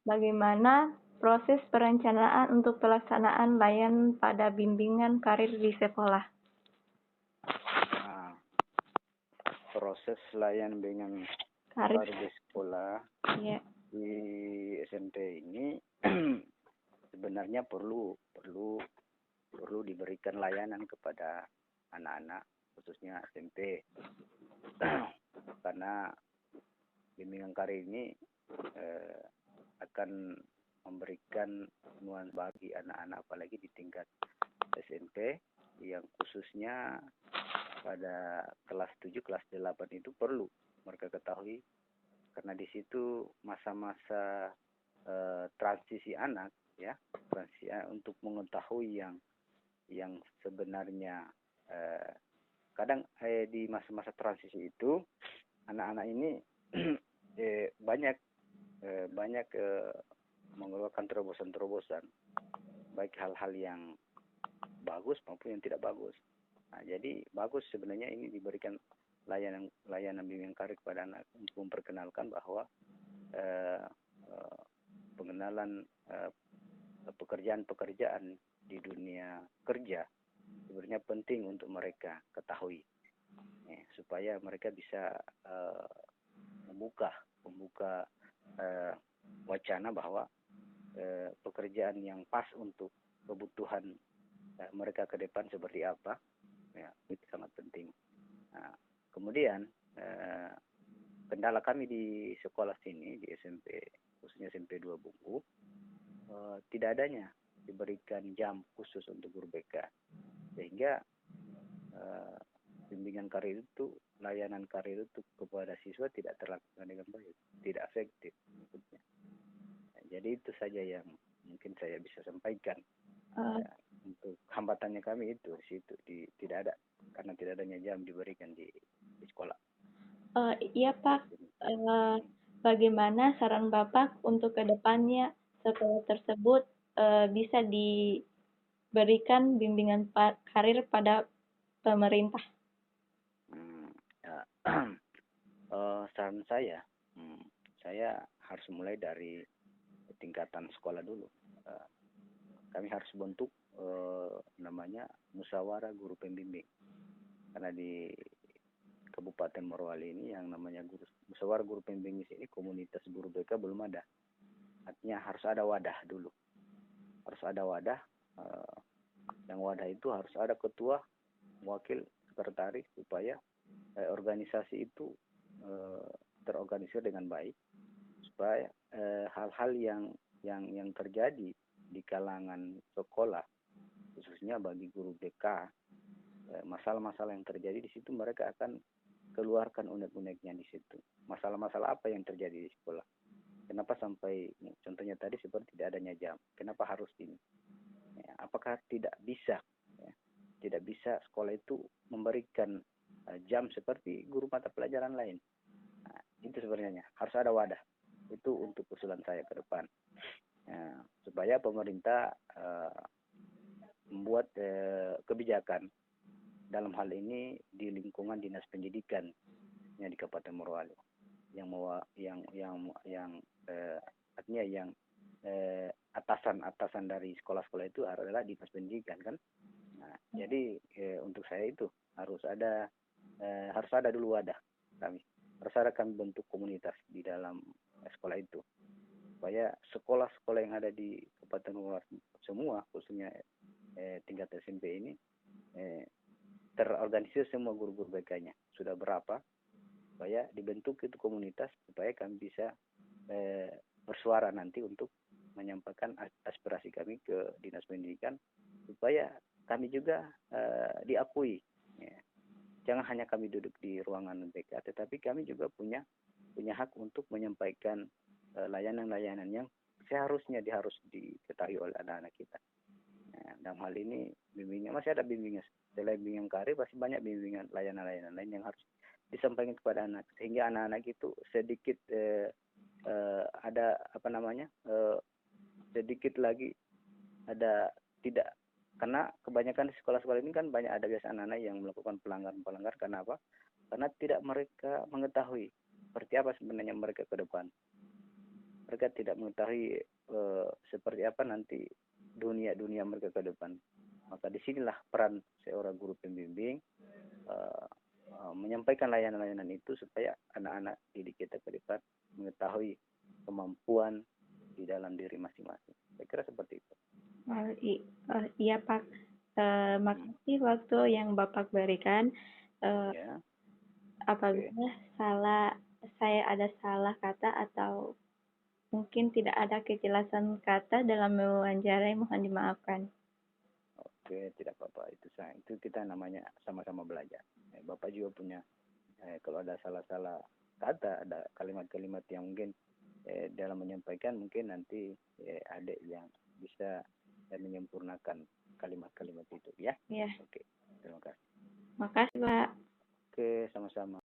Bagaimana proses perencanaan untuk pelaksanaan layanan pada bimbingan karir di sekolah? Nah, proses layanan dengan Karir, karir di sekolah ya. di SMP ini sebenarnya perlu diberikan layanan kepada anak-anak khususnya SMP karena bimbingan karir ini akan memberikan nuansa bagi anak-anak apalagi di tingkat SMP yang khususnya pada kelas 7, kelas 8 itu perlu mereka ketahui karena di situ masa-masa transisi anak ya, transisi untuk mengetahui yang sebenarnya kadang di masa-masa transisi itu anak-anak ini banyak mengeluarkan terobosan-terobosan baik hal-hal yang bagus maupun yang tidak bagus. Nah, jadi bagus sebenarnya ini diberikan layanan bimbingan karir kepada anak untuk memperkenalkan bahwa pengenalan pekerjaan-pekerjaan di dunia kerja sebenarnya penting untuk mereka ketahui supaya mereka bisa membuka wacana bahwa pekerjaan yang pas untuk kebutuhan mereka ke depan seperti apa ya, itu sangat penting. Nah, kemudian kendala kami di sekolah sini di SMP khususnya SMP 2 Bungku tidak adanya diberikan jam khusus untuk guru BK sehingga bimbingan karir itu layanan karir itu kepada siswa tidak terlaksana dengan baik, tidak efektif maksudnya. Jadi itu saja yang mungkin saya bisa sampaikan. Untuk hambatannya kami itu situ tidak ada karena tidak adanya jam diberikan di sekolah. Iya Pak, bagaimana saran Bapak untuk kedepannya sekolah tersebut bisa diberikan bimbingan karir pada pemerintah? Saran saya harus mulai dari tingkatan sekolah dulu. Kami harus bentuk namanya musyawarah guru pembimbing karena di Kabupaten Morowali ini yang namanya musyawarah guru pembimbing ini komunitas guru BK belum ada. Artinya harus ada wadah dulu. Harus ada wadah. Yang wadah itu harus ada ketua, wakil, sekretaris supaya organisasi itu terorganisir dengan baik supaya hal-hal yang terjadi di kalangan sekolah khususnya bagi guru BK masalah-masalah yang terjadi di situ mereka akan keluarkan unek-uneknya di situ. Masalah-masalah apa yang terjadi di sekolah? Kenapa sampai contohnya tadi seperti tidak adanya jam? Kenapa harus ini? Ya, apakah tidak bisa tidak bisa sekolah itu memberikan jam seperti guru mata pelajaran lain? Nah, itu sebenarnya harus ada wadah. Itu untuk usulan saya ke depan. Supaya pemerintah membuat kebijakan dalam hal ini di lingkungan dinas pendidikan di Kabupaten Morowali artinya yang atasan dari sekolah-sekolah itu adalah dinas pendidikan kan. Nah, jadi untuk saya itu harus ada dulu wadah kami. Harus ada kami bentuk komunitas di dalam sekolah itu. Supaya sekolah-sekolah yang ada di Kabupaten Morowali semua khususnya tingkat SMP ini terorganisir semua guru-guru BK-nya. Sudah berapa? Supaya dibentuk itu komunitas supaya kami bisa bersuara nanti untuk menyampaikan aspirasi kami ke dinas pendidikan supaya kami juga diakui. Ya. Jangan hanya kami duduk di ruangan BK, tetapi kami juga punya hak untuk menyampaikan layanan-layanan yang seharusnya harus diketahui oleh anak-anak kita. Nah, dalam hal ini bimbingan masih ada bimbingan selain bimbingan karir masih banyak bimbingan layanan-layanan lain yang harus disampaikan kepada anak sehingga anak-anak itu sedikit ada sedikit lagi ada tidak karena kebanyakan di sekolah-sekolah ini kan banyak ada biasa anak-anak yang melakukan pelanggaran karena apa? Karena tidak mereka mengetahui seperti apa sebenarnya mereka ke depan. mereka tidak mengetahui seperti apa nanti dunia mereka ke depan. Maka disinilah peran seorang guru pembimbing eh, menyampaikan layanan-layanan itu supaya anak-anak didik kita ke depan mengetahui kemampuan di dalam diri masing-masing. Saya kira seperti itu. Iya Pak, makasih waktu yang Bapak berikan. Ya, Apabila saya ada salah kata atau mungkin tidak ada kejelasan kata dalam mewawancarai, mohon dimaafkan. oke, tidak apa-apa. Itu kita namanya sama-sama belajar. Bapak juga punya kalau ada salah-salah kata, ada kalimat-kalimat yang mungkin dalam menyampaikan mungkin nanti adik yang bisa menyempurnakan kalimat-kalimat itu ya. Ya, Oke, terima kasih. makasih Pak. Oke, sama-sama.